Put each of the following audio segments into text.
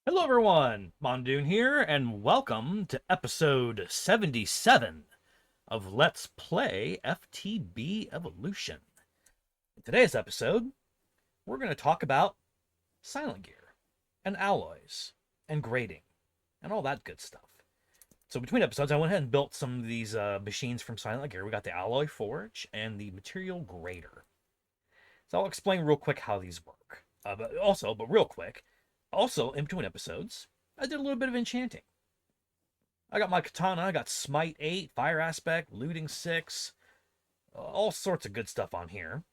Hello everyone, Mondune here, and welcome to episode 77 of Let's Play FTB Evolution. In today's episode, we're going to talk about silent gear, and alloys, and grading, and all that good stuff. So between episodes, I went ahead and built some of these machines from silent gear. We got the alloy forge and the material grader. So I'll explain real quick how these work. But real quick, also in between episodes, I did a little bit of enchanting. I got my katana, I got Smite VIII, Fire Aspect, Looting 6, all sorts of good stuff on here.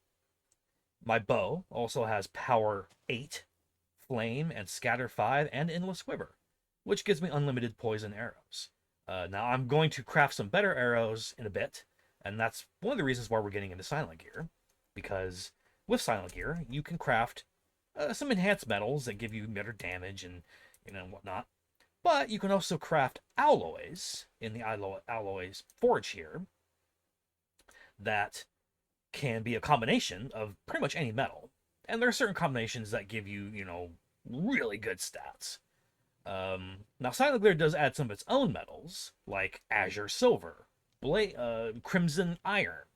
My bow also has Power 8, Flame, and Scatter 5, and Endless Quiver, which gives me unlimited poison arrows. Now I'm going to craft some better arrows in a bit, and that's one of the reasons why we're getting into silent gear, because with silent gear, you can craft some enhanced metals that give you better damage and whatnot. But you can also craft alloys in the alloys forge here that can be a combination of pretty much any metal. And there are certain combinations that give you, really good stats. Now, Silent Gear does add some of its own metals, like Azure Silver, Crimson Iron,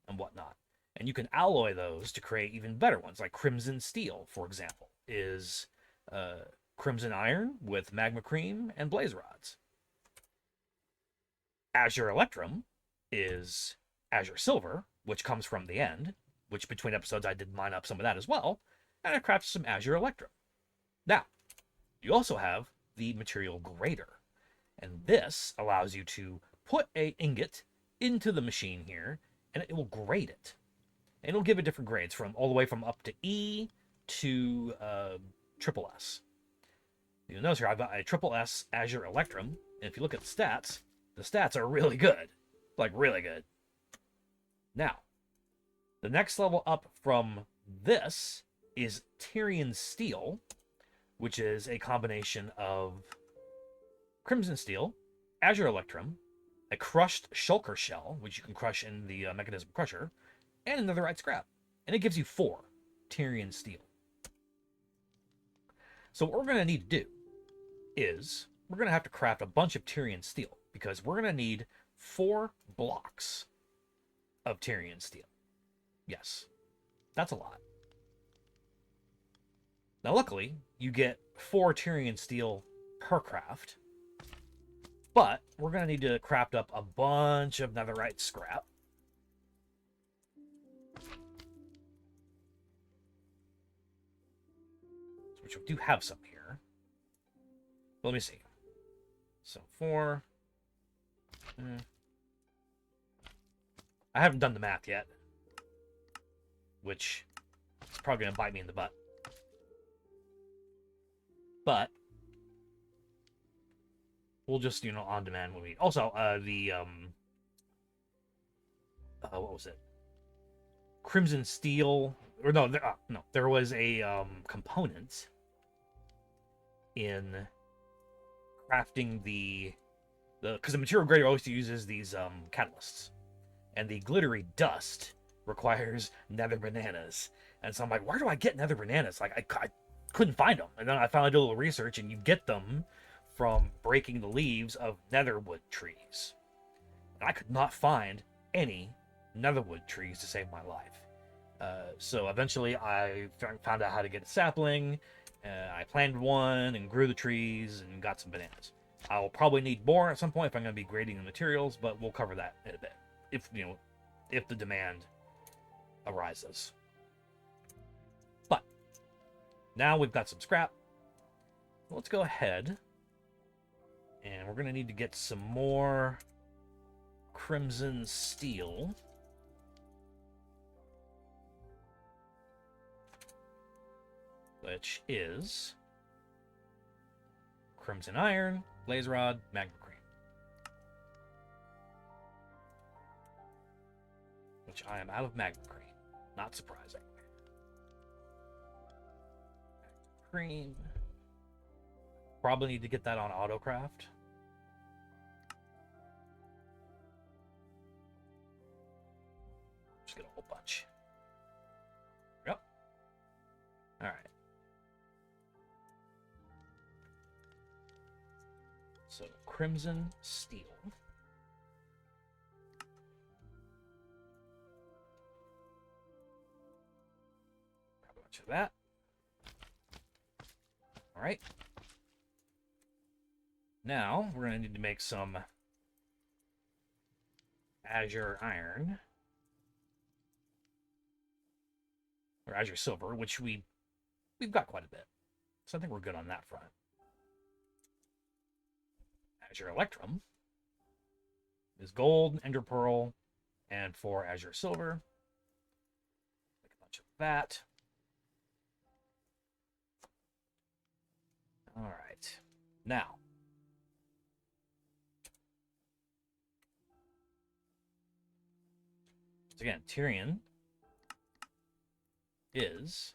and whatnot. And you can alloy those to create even better ones, like Crimson Steel, for example, is Crimson Iron with Magma Cream and Blaze Rods. Azure Electrum is Azure Silver, which comes from the end, which between episodes I did mine up some of that as well, and I crafted some Azure Electrum. Now, you also have the material grader, and this allows you to put an ingot into the machine here, and it will grade it. And it'll give it different grades from all the way from up to E to triple S. You'll notice here I've got a triple S Azure Electrum, and if you look at the stats are really good. Like, really good. Now, the next level up from this is Tyrion Steel, which is a combination of Crimson Steel, Azure Electrum, a crushed Shulker Shell, which you can crush in the Mechanism Crusher, and another netherite scrap. And it gives you 4 Tyrion Steel. So what we're going to need to do is we're going to have to craft a bunch of Tyrion Steel, because we're going to need 4 blocks of Tyrion Steel. Yes, that's a lot. Now luckily, you get 4 Tyrion Steel per craft, but we're going to need to craft up a bunch of netherite scrap. Which we do have some here. But let me see. So 4. I haven't done the math yet, which is probably going to bite me in the butt. But we'll just, on demand when we... Also, what was it? Crimson Steel... Or no, there was a component in crafting because the material grader always uses these catalysts, and the glittery dust requires nether bananas. And so I'm like, where do I get nether bananas? Like, I couldn't find them, and then I finally did a little research, and you get them from breaking the leaves of netherwood trees. And I could not find any netherwood trees to save my life. So eventually I found out how to get a sapling. I planted one and grew the trees and got some bananas. I'll probably need more at some point if I'm going to be grading the materials, but we'll cover that in a bit if the demand arises. But now we've got some scrap. Let's go ahead, and we're going to need to get some more Crimson Steel. Which is Crimson Iron, Blaze Rod, Magma Cream. Which I am out of Magma Cream. Not surprising. Magma Cream. Probably need to get that on AutoCraft. Just get a whole bunch. Yep. Alright. So, Crimson Steel. Grab a bunch of that. Alright. Now, we're going to need to make some Azure Iron. Or Azure Silver, which we've got quite a bit. So I think we're good on that front. Azure Electrum is gold, ender pearl, and 4 Azure Silver. Make a bunch of that. All right. Now, so again, Tyrion is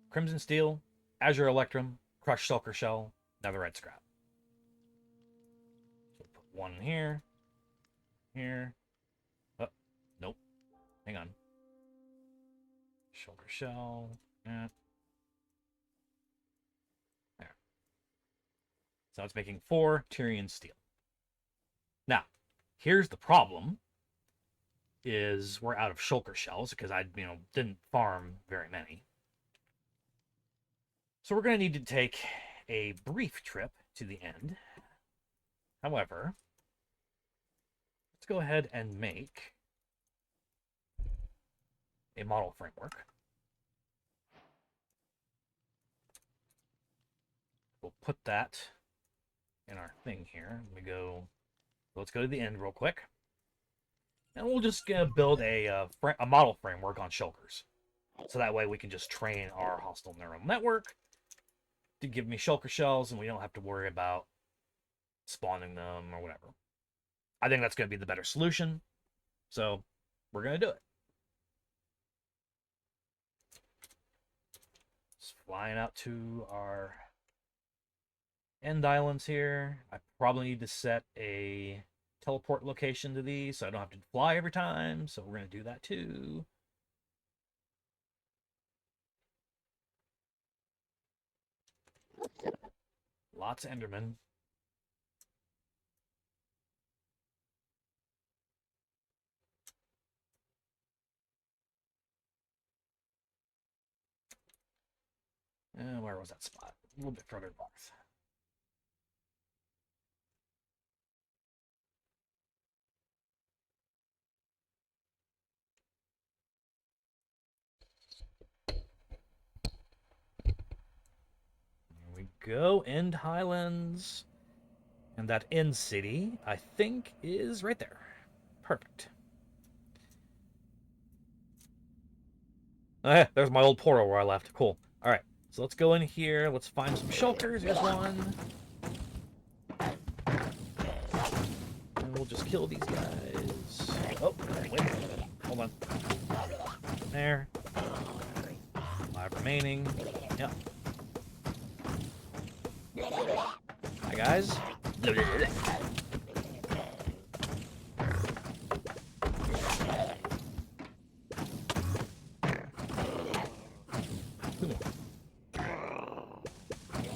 Crimson Steel, Azure Electrum, crushed Shulker Shell, netherite scrap. So put one here, here. Oh, nope. Hang on. Shulker Shell. Yeah. There. So it's making 4 Tyrion Steel. Now, here's the problem. Is we're out of Shulker Shells because I, didn't farm very many. So we're going to need to take a brief trip to the end. However, let's go ahead and make a model framework. We'll put that in our thing here. Let's go to the end real quick. And we'll just build a model framework on shulkers. So that way we can just train our hostile neural network to give me shulker shells, and we don't have to worry about spawning them or whatever. I think that's going to be the better solution. So we're going to do it. Just flying out to our end islands here. I probably need to set a teleport location to these so I don't have to fly every time. So we're going to do that too. Lots of Endermen. Where was that spot? A little bit further north. There we go. End Highlands. And that end city, I think, is right there. Perfect. Oh, yeah, there's my old portal where I left. Cool. All right. So let's go in here. Let's find some shulkers. Here's one. And we'll just kill these guys. Oh, wait. Hold on. There. 5 remaining. Yep. Hi, guys.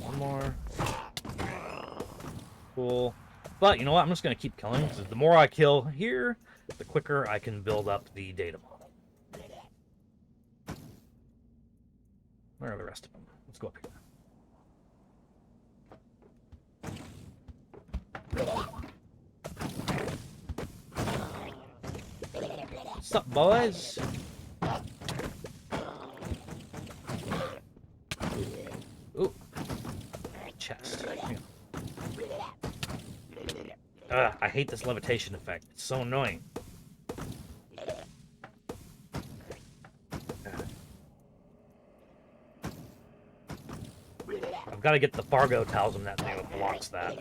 One more. Cool. But you know what? I'm just going to keep killing, because the more I kill here, the quicker I can build up the data model. Where are the rest of them? Let's go up here. What's up, boys? Ooh. Chest. I hate this levitation effect. It's so annoying. I've got to get the Fargo talisman, that thing that blocks that.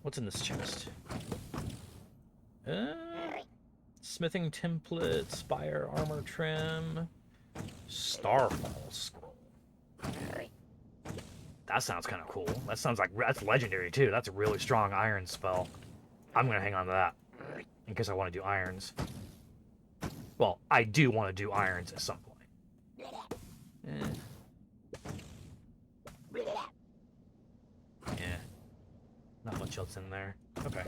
What's in this chest? Smithing template, spire armor trim. Starfall Scroll. That sounds kind of cool. That sounds like that's legendary too. That's a really strong iron spell. I'm gonna hang on to that in case I want to do irons. Well, I do want to do irons at some point. Yeah. Not much else in there. Okay.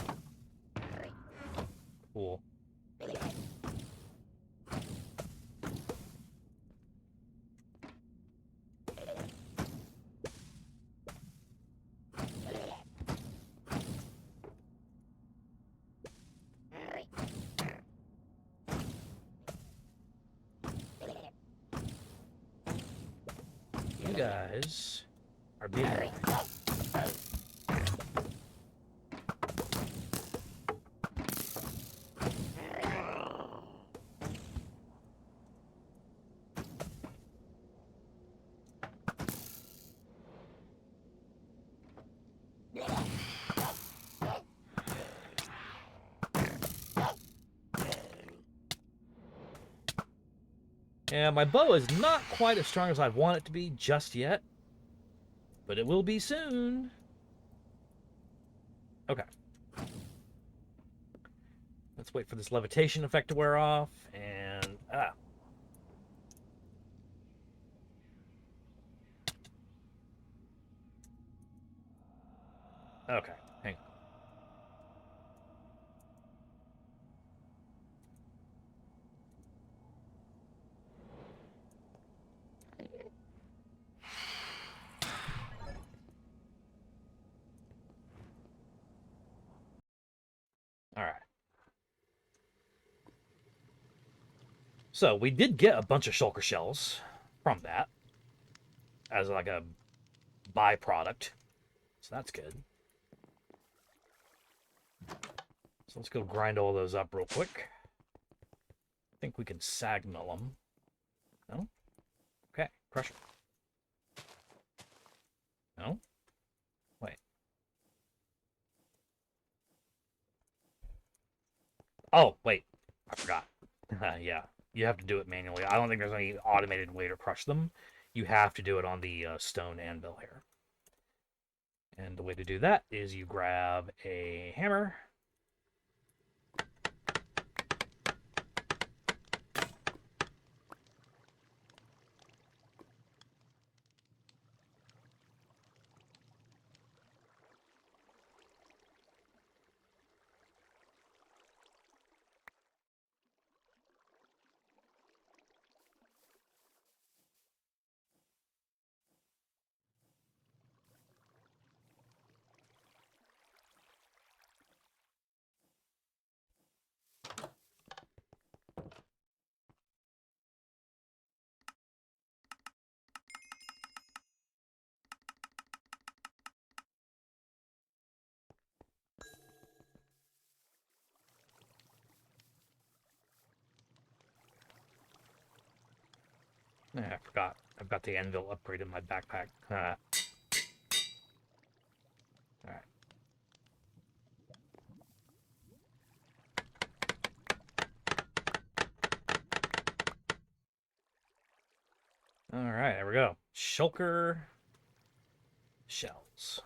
Cool. You guys are being... Yeah, my bow is not quite as strong as I'd want it to be just yet, but it will be soon. Okay. Let's wait for this levitation effect to wear off, and... Okay, hang on. All right. So we did get a bunch of Shulker Shells from that as like a byproduct. So that's good. So let's go grind all those up real quick. I think we can sag mill them. No? Okay, pressure. No? Wait. Oh, wait. I forgot. Yeah, you have to do it manually. I don't think there's any automated way to crush them. You have to do it on the stone anvil here. And the way to do that is you grab a hammer. I forgot. I've got the anvil upgrade in my backpack. Alright. Alright, there we go. Shulker Shells.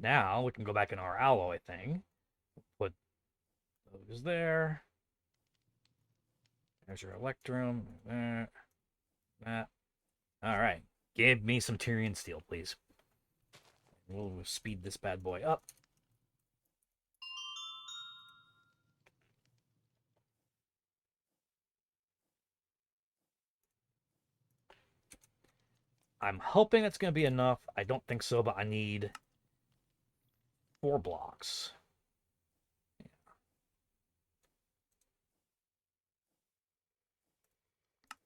Now we can go back in our alloy thing. Put those there. Azure Electrum. That. Alright. Give me some Tyrion Steel, please. We'll speed this bad boy up. I'm hoping it's going to be enough. I don't think so, but I need 4 blocks.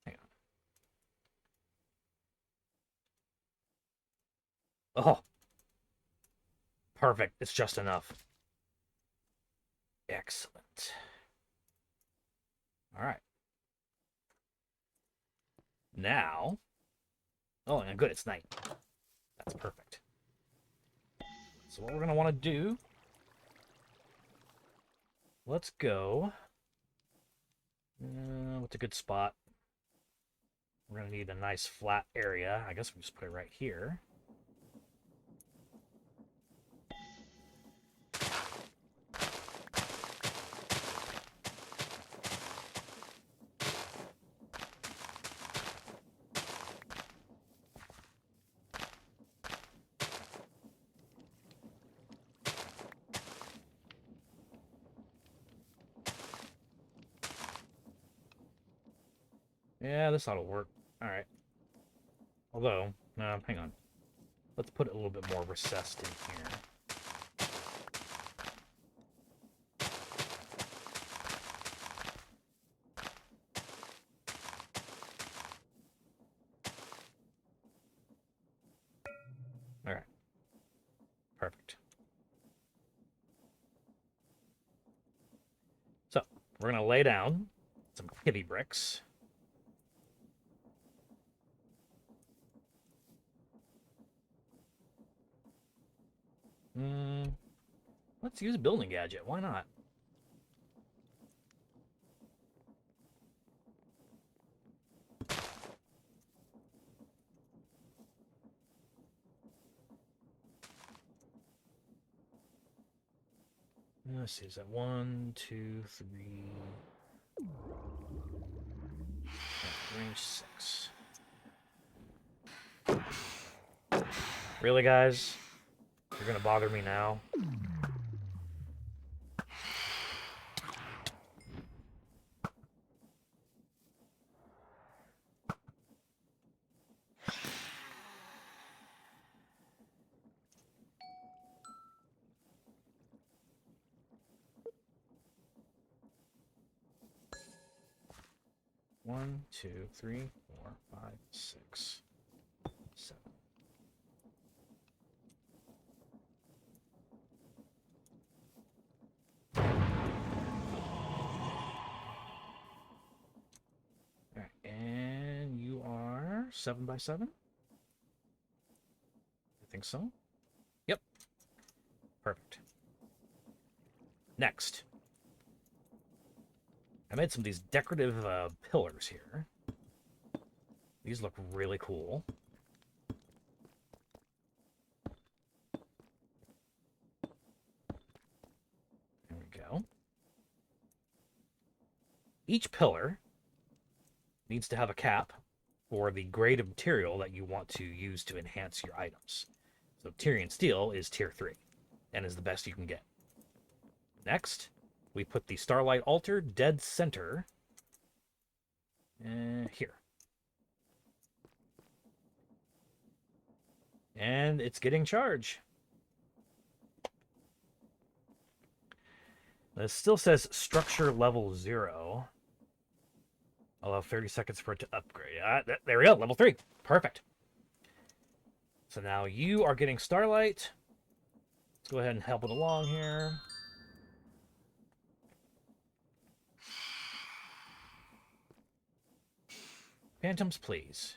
Hang on. Oh. Perfect. It's just enough. Excellent. All right. Now. Oh, and good. It's night. That's perfect. So what we're going to want to do let's go. What's a good spot? We're going to need a nice flat area. I guess we'll just put it right here. Yeah, this ought to work. All right. Although, no, hang on. Let's put it a little bit more recessed in here. All right. Perfect. So, we're going to lay down some kitty bricks. Let's use a building gadget. Why not? Let's see, is that 1, 2, 3... range 6. Really, guys? You're gonna bother me now? One, two, three, 4, 5, 6, 7. All right, and you are 7 by 7? I think so. Yep. Perfect. Next. I made some of these decorative pillars here. These look really cool. There we go. Each pillar needs to have a cap for the grade of material that you want to use to enhance your items. So Tyrion Steel is tier 3 and is the best you can get. Next, we put the Starlight Altar dead center here. And it's getting charge. This still says structure level 0. I'll have 30 seconds for it to upgrade. There we go, level 3. Perfect. So now you are getting Starlight. Let's go ahead and help it along here. Phantoms, please.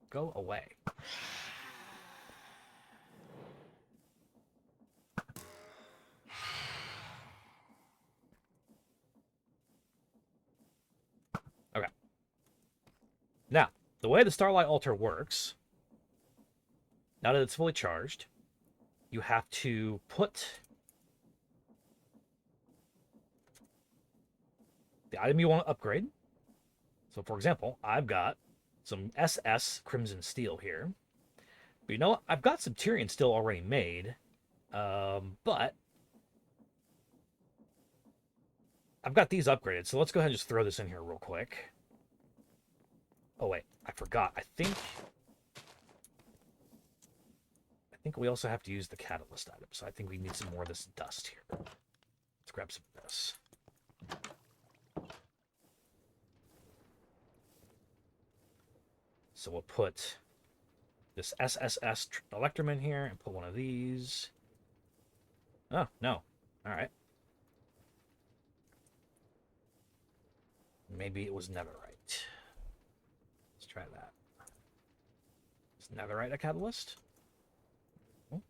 Go away. Okay. Now, the way the Starlight Altar works, now that it's fully charged, you have to put the item you want to upgrade. So, for example, I've got some SS Crimson Steel here. But you know what? I've got some Tyrion Steel already made, but I've got these upgraded. So let's go ahead and just throw this in here real quick. Oh, wait. I forgot. I think we also have to use the catalyst item. So I think we need some more of this dust here. Let's grab some of this. So we'll put this SSS Electrum in here and put one of these. Oh, no. All right. Maybe it was netherite. Let's try that. Is netherite a catalyst? Oh.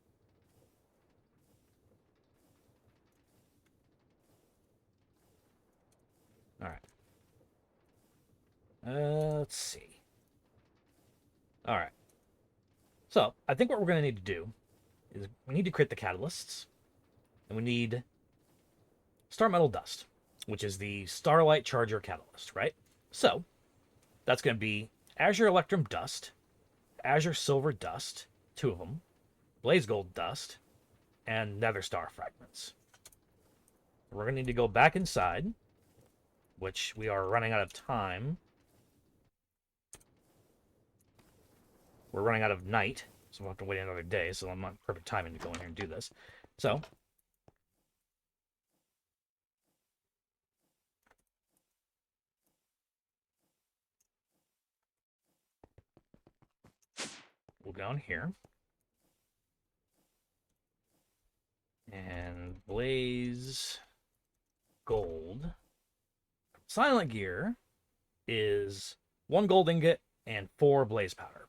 Let's see. All right. So I think what we're going to need to do is we need to create the catalysts, and we need Star Metal Dust, which is the Starlight Charger catalyst, right? So that's going to be Azure Electrum Dust, Azure Silver Dust, 2 of them, Blaze Gold Dust, and Nether Star Fragments. We're going to need to go back inside, which we are running out of time. We're running out of night, so we'll have to wait another day, so I'm not perfect timing to go in here and do this. So we'll go down here and Blaze Gold. Silent Gear is 1 gold ingot and 4 blaze powder,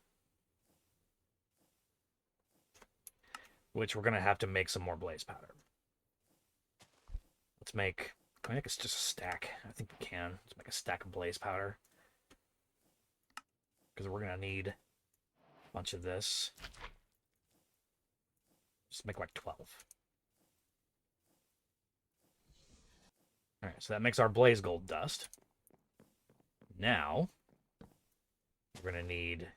which we're going to have to make some more blaze powder. Let's make, can we make just a stack? I think we can. Let's make a stack of blaze powder, because we're going to need a bunch of this. Just make like 12. All right, so that makes our blaze gold dust. Now, we're going to need...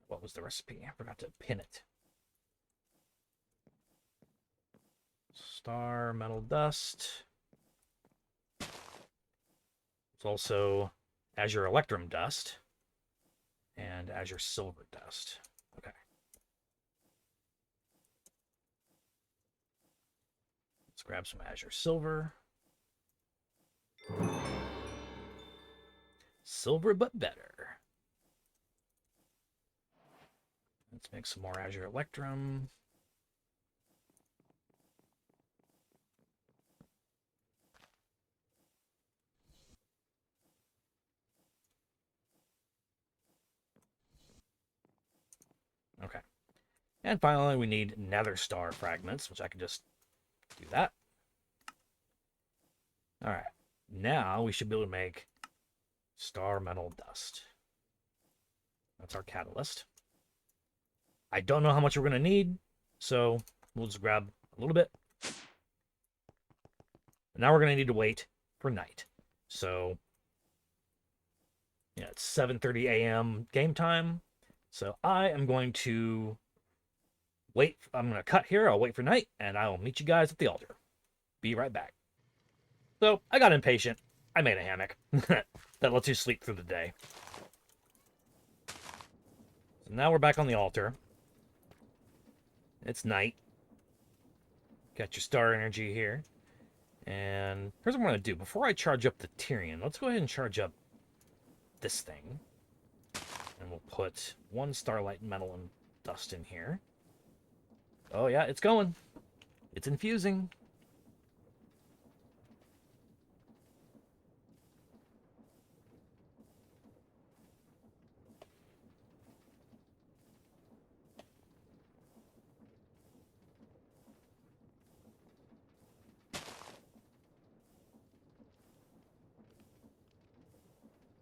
What was the recipe? I forgot to pin it. Star Metal Dust. It's also Azure Electrum Dust and Azure Silver Dust. Okay. Let's grab some Azure Silver. Silver but better. Let's make some more Azure Electrum. Okay. And finally, we need Nether Star Fragments, which I can just do that. All right. Now we should be able to make Star Metal Dust. That's our catalyst. I don't know how much we're going to need, so we'll just grab a little bit. And now we're going to need to wait for night. So, yeah, it's 7:30 a.m. game time. So I am going to wait. I'm going to cut here. I'll wait for night, and I will meet you guys at the altar. Be right back. So I got impatient. I made a hammock that lets you sleep through the day. So now we're back on the altar. It's night. Got your star energy here. And here's what I'm going to do. Before I charge up the Tyrion, let's go ahead and charge up this thing. And we'll put 1 Starlight Metal and Dust in here. Oh yeah, it's going. It's infusing.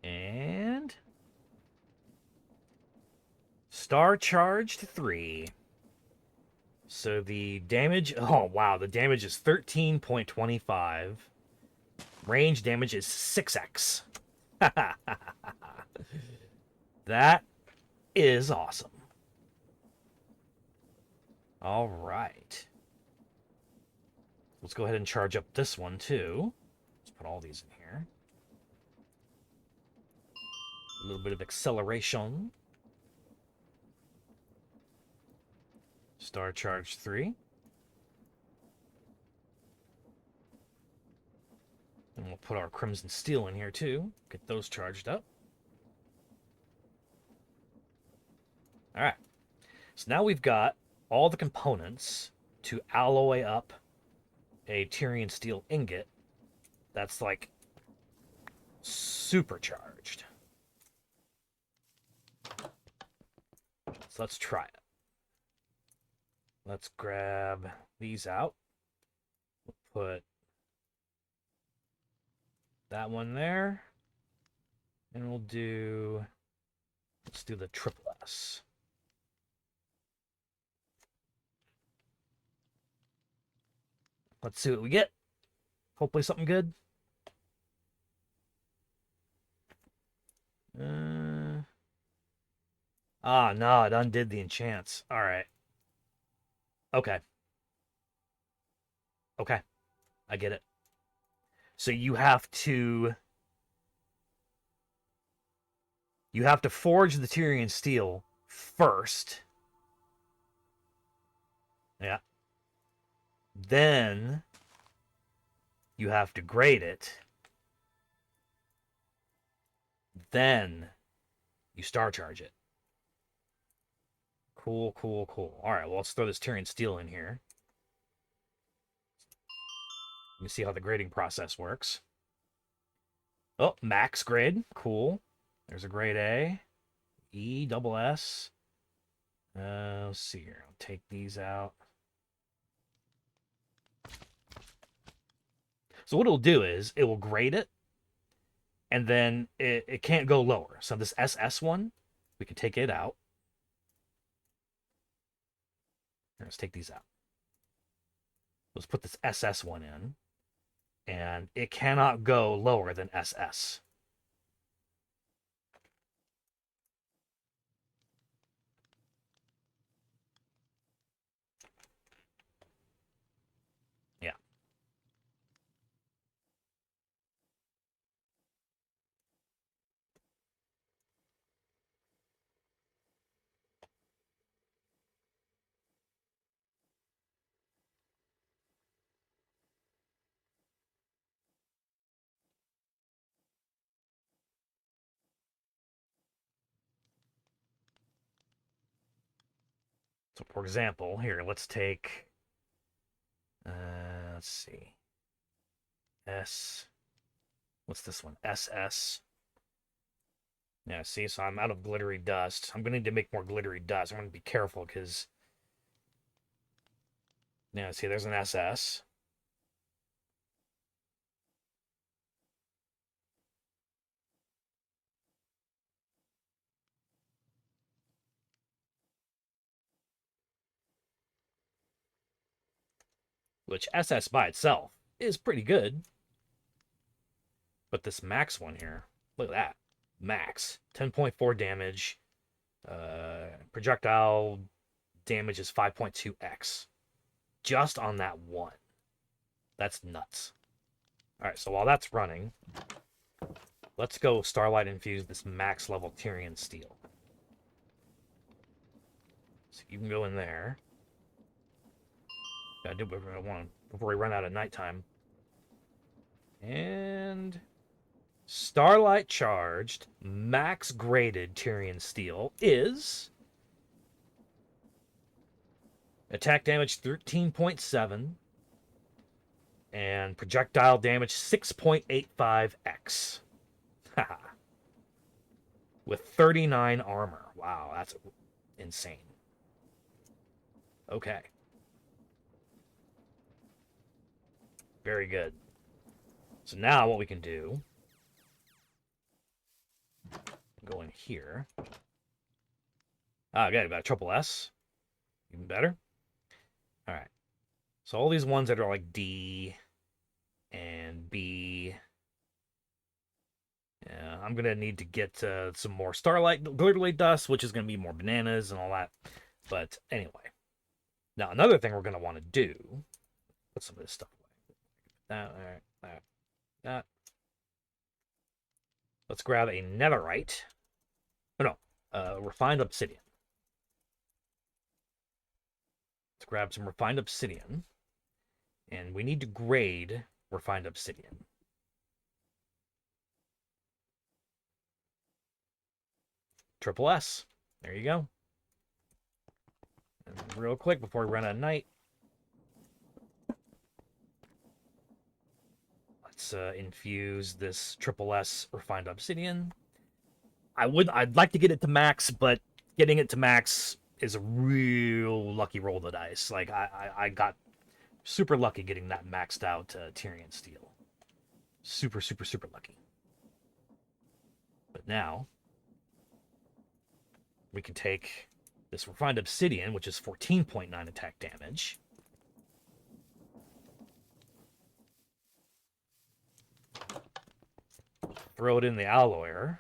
And Star Charged 3. So the damage, oh wow, the damage is 13.25. Range damage is 6x. That is awesome. All right. Let's go ahead and charge up this one too. Let's put all these in here. A little bit of acceleration. Star Charge 3. And we'll put our Crimson Steel in here too. Get those charged up. All right. So now we've got all the components to alloy up a Tyrion Steel ingot that's like supercharged. So let's try it. Let's grab these out. We'll put that one there. And we'll do... Let's do the triple S. Let's see what we get. Hopefully something good. No, it undid the enchants. All right. Okay. Okay. I get it. So you have to forge the Tyrion Steel first. Yeah. Then you have to grade it. Then you star charge it. Cool, cool, cool. All right, well, let's throw this Tyrion Steel in here. Let me see how the grading process works. Oh, max grade. Cool. There's a grade A. E, double S. Let's see here. I'll take these out. So what it'll do is it will grade it, and then it can't go lower. So this SS one, we can take it out. Let's take these out. Let's put this SS one in, and it cannot go lower than SS. Yeah. So for example, here, let's take, let's see, what's this one? SS. Yeah, see, so I'm out of glittery dust. I'm going to need to make more glittery dust. I'm going to be careful because, yeah, see, there's an SS. Which SS by itself is pretty good. But this max one here, look at that. Max. 10.4 damage. Projectile damage is 5.2x. Just on that one. That's nuts. Alright, so while that's running, let's go Starlight infuse this max level Tyrion Steel. So you can go in there. Gotta do whatever I want before we run out of nighttime. And Starlight charged, max graded Tyrion Steel is attack damage 13.7 and projectile damage 6.85x. With 39 armor. Wow, that's insane. Okay. Very good. So now what we can do, go in here. Okay, got a triple S. Even better. All right. So all these ones that are like D and B. Yeah, I'm going to need to get some more Starlight Glittery Dust, which is going to be more bananas and all that. But anyway. Now, another thing we're going to want to do, put some of this stuff away. That, all right, that. Let's grab a netherite. Oh, no, refined obsidian. Let's grab some refined obsidian. And we need to grade refined obsidian. Triple S. There you go. And real quick before we run out of night. Let's infuse this triple S refined obsidian. I'd like to get it to max, but getting it to max is a real lucky roll of the dice. Like I got super lucky getting that maxed out Tyrion Steel. Super, super, super lucky. But now we can take this refined obsidian, which is 14.9 attack damage. Throw it in the alloyer.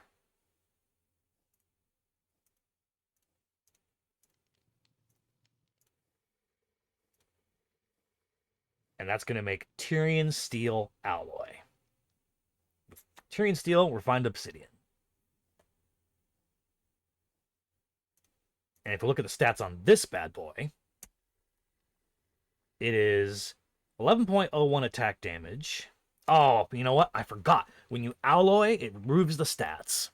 And that's going to make Tyrion Steel Alloy. Tyrion Steel, refined obsidian. And if we look at the stats on this bad boy, it is 11.01 attack damage. Oh, you know what? I forgot. When you alloy, it removes the stats.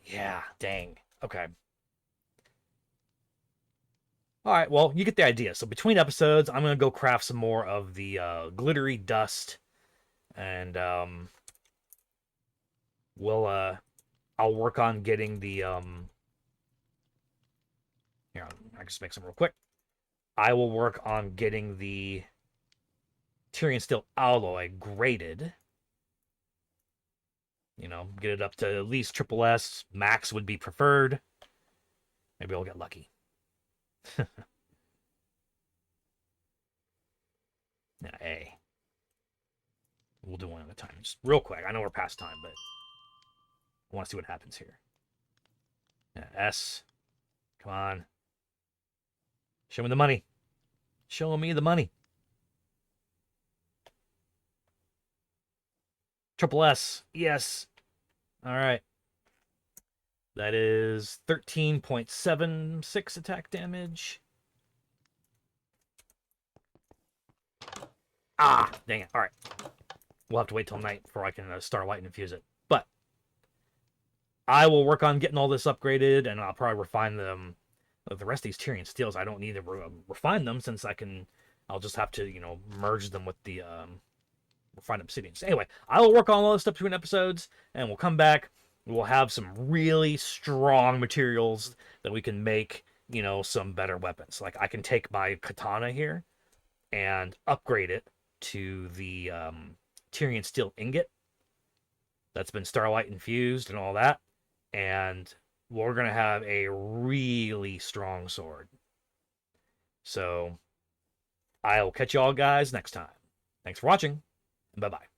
Yeah, dang. Okay. All right, well, you get the idea. So between episodes, I'm going to go craft some more of the glittery dust. And I'll work on getting the... Here, I can just make some real quick. I will work on getting the Tyrion Steel Alloy graded. You know, get it up to at least triple S. Max would be preferred. Maybe I'll get lucky. Now, A. We'll do one at a time. Just real quick. I know we're past time, but I want to see what happens here. Now, S. Come on. Show me the money. Show me the money. Triple S. Yes. All right. That is 13.76 attack damage. Ah, dang it. All right. We'll have to wait till night before I can Starlight and infuse it. But I will work on getting all this upgraded, and I'll probably refine them. The rest of these Tyrion Steels, I don't need to refine them since I'll just have to, merge them with the refined obsidians. Anyway, I will work on all this stuff between episodes, and we'll come back. We'll have some really strong materials that we can make, some better weapons. Like I can take my katana here and upgrade it to the Tyrion Steel ingot that's been Starlight infused and all that. And we're going to have a really strong sword. So I'll catch y'all guys next time. Thanks for watching, and bye-bye.